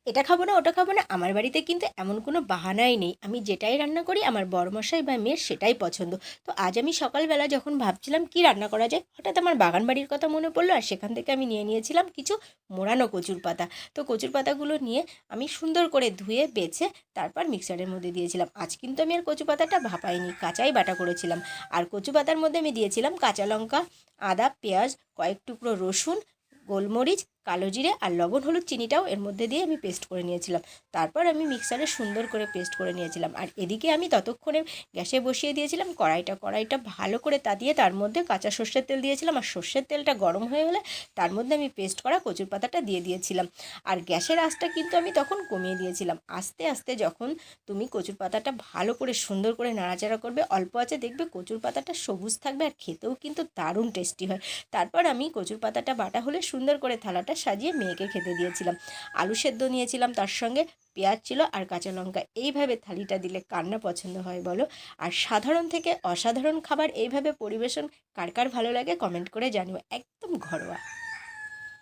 এটা খাবো না ওটা খাবো না, আমার বাড়িতে কিন্তু এমন কোনো বাহানাই নেই। আমি যেটাই রান্না করি আমার বড়মশাই বা মেয়ের সেটাই পছন্দ। তো আজ আমি সকালবেলা যখন ভাবছিলাম কী রান্না করা যায়, হঠাৎ আমার বাগান বাড়ির কথা মনে পড়লো, আর সেখান থেকে আমি নিয়ে নিয়েছিলাম কিছু মোড়ানো কচুর পাতা। তো কচুর পাতাগুলো নিয়ে আমি সুন্দর করে ধুয়ে বেছে তারপর মিক্সারের মধ্যে দিয়েছিলাম। আজ কিন্তু আমি আর কচু পাতাটা ভাপাইনি, কাঁচাই বাটা করেছিলাম। আর কচু পাতার মধ্যে আমি দিয়েছিলাম কাঁচা লঙ্কা, আদা, পেঁয়াজ, কয়েক টুকরো রসুন, গোলমরিচ, কালো জিরে আর লবণ, হলুদ, চিনিটাও এর মধ্যে দিয়ে আমি পেস্ট করে নিয়েছিলাম। তারপর আমি মিক্সারে সুন্দর করে পেস্ট করে নিয়েছিলাম। আর এদিকে আমি ততক্ষণে গ্যাসে বসিয়ে দিয়েছিলাম কড়াইটা ভালো করে তাতিয়ে তার মধ্যে কাঁচা সর্ষের তেল দিয়েছিলাম। আর সর্ষের তেলটা গরম হয়ে গেলে তার মধ্যে আমি পেস্ট করা কচুর পাতাটা দিয়ে দিয়েছিলাম। আর গ্যাসের আঁচটা কিন্তু আমি তখন কমিয়ে দিয়েছিলাম। আস্তে আস্তে যখন তুমি কচুর পাতাটা ভালো করে সুন্দর করে নাড়াচাড়া করবে, অল্প আঁচে, দেখবে কচুর পাতাটা সবুজ থাকবে আর খেতেও কিন্তু দারুণ টেস্টি হয়। তারপর আমি কচুর পাতাটা বাটা হলে সুন্দর করে থালাটা সাজিয়ে মেয়েকে খেতে দিয়েছিলাম। আলু সেদ্ধ নিয়েছিলাম, তার সঙ্গে পেঁয়াজ ছিল আর কাঁচা লঙ্কা। এইভাবে থালিটা দিলে কার না পছন্দ হয় বলো? আর সাধারণ থেকে অসাধারণ খাবার এইভাবে পরিবেশন কার কার ভালো লাগে কমেন্ট করে জানিও। একদম ঘরোয়া।